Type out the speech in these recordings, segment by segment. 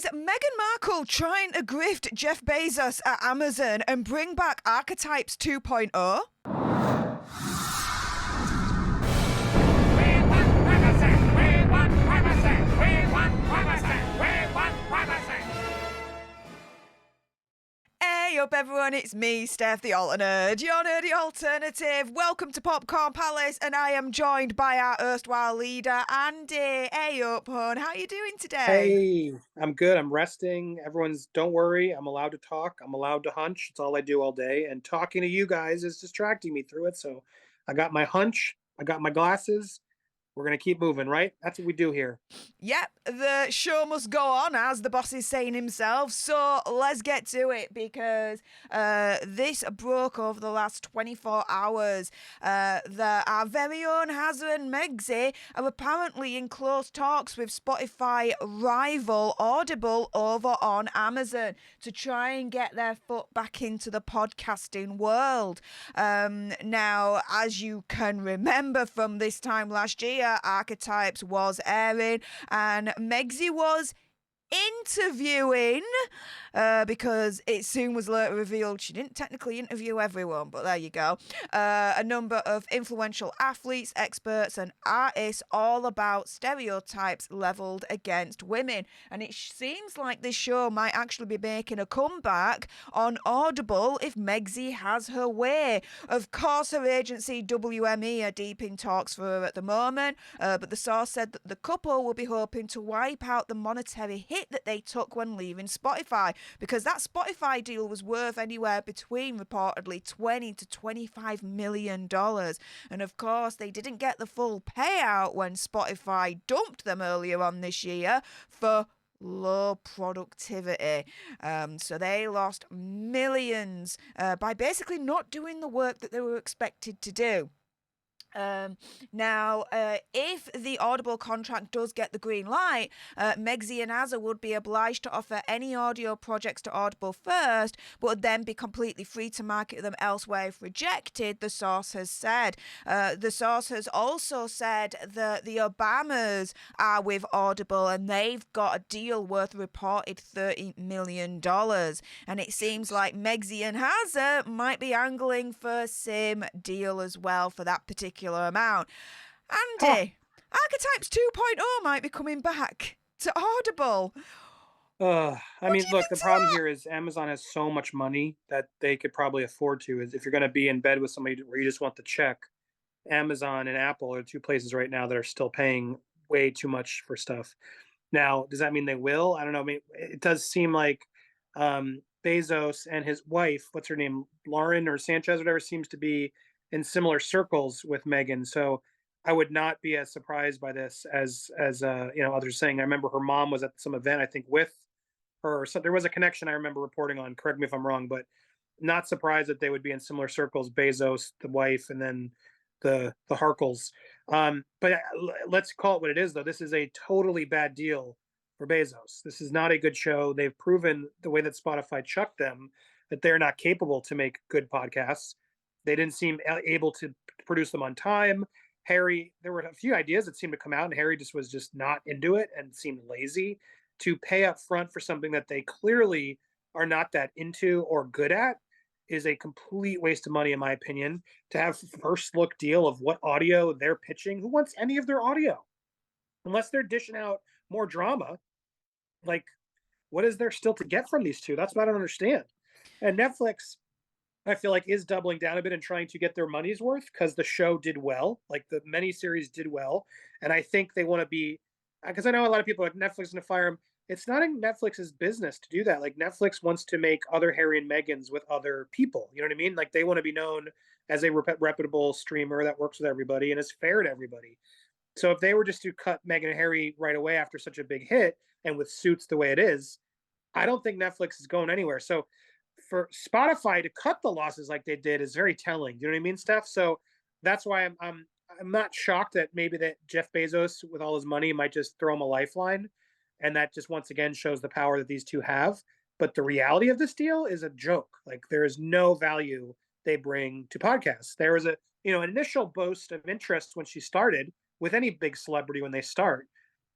Is Meghan Markle trying to grift Jeff Bezos at Amazon and bring back Archetypes 2.0? Hey up everyone, it's me, Steph the Alternerd, your nerdy alternative. Welcome to Popcorn Palace, and I am joined by our erstwhile leader, Andy. Hey up, hon, how you doing today? Hey, I'm good. I'm resting. Don't worry. I'm allowed to talk. I'm allowed to hunch. It's all I do all day. And talking to you guys is distracting me through it. So I got my hunch. I got my glasses. We're going to keep moving, right? That's what we do here. Yep, the show must go on, as the boss is saying himself. So let's get to it, because this broke over the last 24 hours. That our very own Hazza and Megzy are apparently in close talks with Spotify rival Audible over on Amazon to try and get their foot back into the podcasting world. Now, as you can remember from this time last year, Archetypes was airing, and Megzy was interviewing, because it soon was later revealed she didn't technically interview everyone, but there you go, a number of influential athletes, experts and artists, all about stereotypes levelled against women. And it seems like this show might actually be making a comeback on Audible if Megzy has her way. Of course, her agency WME are deep in talks for her at the moment, but the source said that the couple will be hoping to wipe out the monetary hit that they took when leaving Spotify, because that Spotify deal was worth anywhere between reportedly $20 to $25 million. And of course, they didn't get the full payout when Spotify dumped them earlier on this year for low productivity. So they lost millions by basically not doing the work that they were expected to do. Now, if the Audible contract does get the green light, Megzy and Hazza would be obliged to offer any audio projects to Audible first, but would then be completely free to market them elsewhere if rejected, the source has said. The source has also said that the Obamas are with Audible, and they've got a deal worth reported $30 million. And it seems like Megzy and Hazza might be angling for same deal as well for that particular amount. Andy, Archetypes 2.0 might be coming back to Audible. I mean, look, the problem here is Amazon has so much money that they could probably afford to. Is if you're going to be in bed with somebody where you just want the check, Amazon and Apple are two places right now that are still paying way too much for stuff. Now, does that mean they will? I don't know. I mean, it does seem like Bezos and his wife, what's her name, Lauren or Sanchez, whatever, seems to be in similar circles with Meghan. So I would not be as surprised by this as others saying. I remember her mom was at some event, I think, with her. So there was a connection I remember reporting on. Correct me if I'm wrong, but not surprised that they would be in similar circles. Bezos, the wife, and then the Harkles. But let's call it what it is, though. This is a totally bad deal for Bezos. This is not a good show. They've proven the way that Spotify chucked them that they're not capable to make good podcasts. They didn't seem able to produce them on time. Harry, there were a few ideas that seemed to come out, and Harry was just not into it and seemed lazy to pay up front for something that they clearly are not that into or good at. Is a complete waste of money, in my opinion, to have first look deal of what audio they're pitching. Who wants any of their audio? Unless they're dishing out more drama, like, what is there still to get from these two? That's what I don't understand. And Netflix, I feel like, is doubling down a bit and trying to get their money's worth because the show did well, like the miniseries did well, and I think they want to be, because I know a lot of people are like, Netflix is going to fire them. It's not in Netflix's business to do that. Like, Netflix wants to make other Harry and Megans with other people. You know what I mean? Like, they want to be known as a reputable streamer that works with everybody and is fair to everybody. So if they were just to cut Meghan and Harry right away after such a big hit and with Suits the way it is, I don't think Netflix is going anywhere. So for Spotify to cut the losses like they did is very telling. You know what I mean, Steph? So that's why I'm not shocked that maybe that Jeff Bezos, with all his money, might just throw him a lifeline, and that just once again shows the power that these two have. But the reality of this deal is a joke. Like, there is no value they bring to podcasts. There was an initial boast of interest when she started with any big celebrity when they start.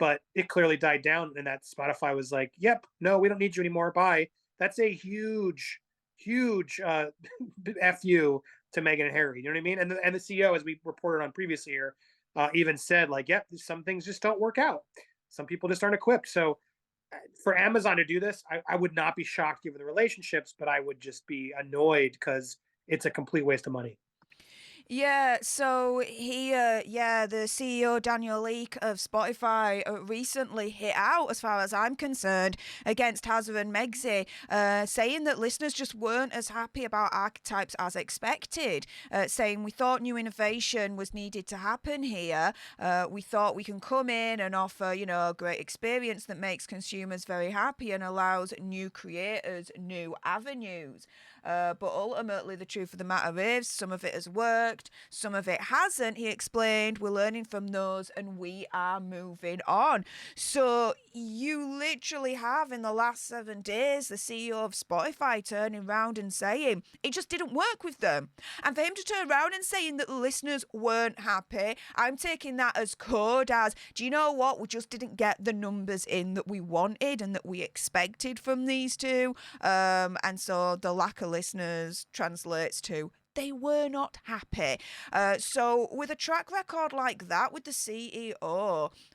but it clearly died down, and that Spotify was like, "Yep, no, we don't need you anymore. Bye." That's a huge, huge fu to Meghan and Harry. You know what I mean? And the CEO, as we reported on previously here, even said like, "Yep, some things just don't work out. Some people just aren't equipped." So for Amazon to do this, I would not be shocked given the relationships, but I would just be annoyed because it's a complete waste of money. Yeah, so the CEO Daniel Leake of Spotify recently hit out, as far as I'm concerned, against Hazza and Megzi, saying that listeners just weren't as happy about archetypes as expected, saying we thought new innovation was needed to happen here. We thought we can come in and offer, a great experience that makes consumers very happy and allows new creators new avenues. But ultimately, the truth of the matter is, some of it has worked, some of it hasn't. He explained, we're learning from those and we are moving on. So you literally have, in the last 7 days, the CEO of Spotify turning around and saying it just didn't work with them. And for him to turn around and saying that the listeners weren't happy, I'm taking that as code as, do you know what? We just didn't get the numbers in that we wanted and that we expected from these two. And so the lack of listeners translates to they were not happy. So with a track record like that, with the CEO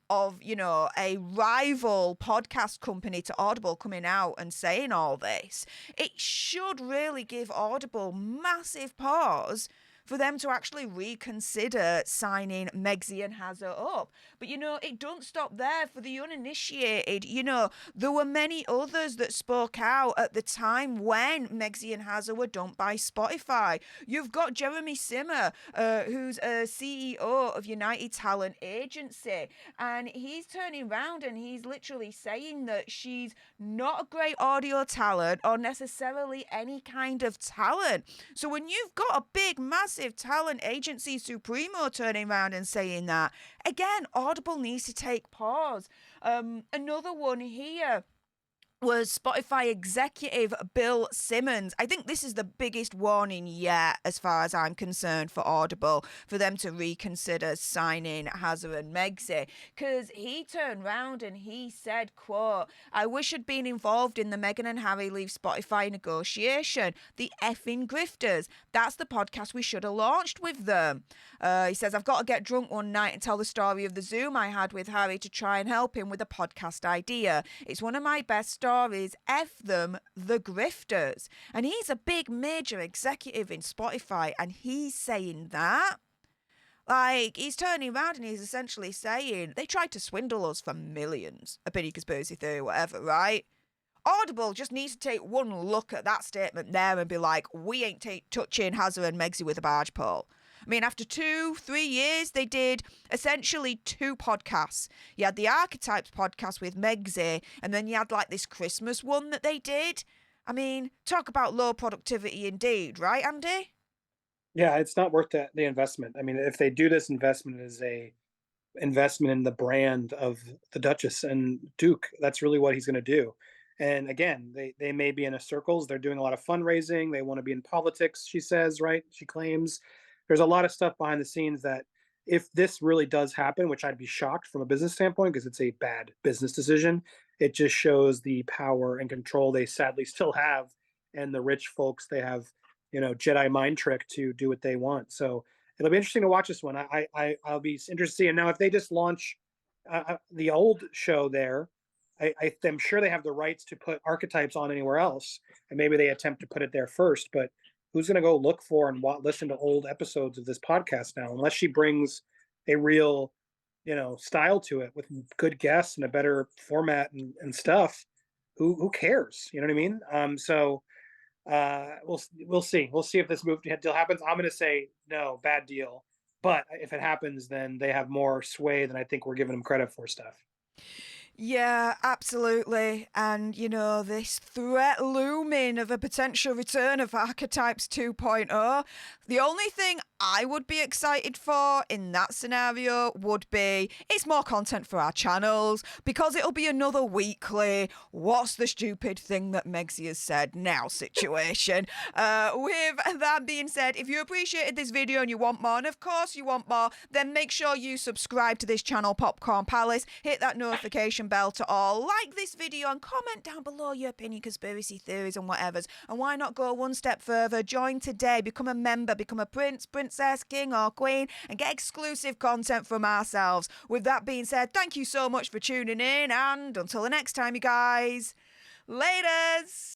of, a rival podcast company to Audible coming out and saying all this, it should really give Audible massive pause for them to actually reconsider signing Megzi and Hazza up. But, it don't stop there. For the uninitiated, there were many others that spoke out at the time when Megzi and Hazza were dumped by Spotify. You've got Jeremy Simmer, who's a CEO of United Talent Agency, and he's turning around and he's literally saying that she's not a great audio talent or necessarily any kind of talent. So when you've got a big, massive talent agency Supremo turning around and saying that, again, Audible needs to take pause. Another one here was Spotify executive Bill Simmons. I think this is the biggest warning yet, as far as I'm concerned, for Audible, for them to reconsider signing Hazza and Megzi, because he turned round and he said, quote, "I wish I'd been involved in the Meghan and Harry leave Spotify negotiation. The effing grifters. That's the podcast we should have launched with them." He says, "I've got to get drunk one night and tell the story of the Zoom I had with Harry to try and help him with a podcast idea. It's one of my best stories. F them, the grifters." And he's a big major executive in Spotify, and he's saying that. Like, he's turning around and he's essentially saying they tried to swindle us for millions. Opinion conspiracy theory, whatever, right? Audible just needs to take one look at that statement there and be like, we ain't touching Hazza and Megzi with a barge pole. I mean, after 2-3 years, they did essentially 2 podcasts. You had the Archetypes podcast with Megzi, and then you had like this Christmas one that they did. I mean, talk about low productivity indeed, right, Andy? Yeah, it's not worth the investment. I mean, if they do this investment as a investment in the brand of the Duchess and Duke, that's really what he's going to do. And again, they may be in a circles. They're doing a lot of fundraising. They want to be in politics, she says, right? She claims there's a lot of stuff behind the scenes that if this really does happen, which I'd be shocked from a business standpoint because it's a bad business decision, it just shows the power and control they sadly still have, and the rich folks they have, Jedi mind trick to do what they want. So it'll be interesting to watch this one. I'll be interested to see. And now if they just launch the old show there, I'm sure they have the rights to put Archetypes on anywhere else, and maybe they attempt to put it there first. But who's going to go look for and listen to old episodes of this podcast now? Unless she brings a real, style to it with good guests and a better format and stuff. Who cares? You know what I mean? So we'll see. We'll see if this move deal happens. I'm going to say no, bad deal. But if it happens, then they have more sway than I think we're giving them credit for, stuff. Yeah, absolutely. And, this threat looming of a potential return of Archetypes 2.0, the only thing I would be excited for in that scenario would be it's more content for our channels because it'll be another weekly what's the stupid thing that Megsy has said now situation. With that being said, if you appreciated this video and you want more, and of course you want more, then make sure you subscribe to this channel, Popcorn Palace, hit that notification bell to all, like this video and comment down below your opinion, conspiracy theories and whatevers. And why not go one step further, join today, become a member, become a prince, princess, king or queen and get exclusive content from ourselves. With that being said, thank you so much for tuning in and until the next time you guys, laters!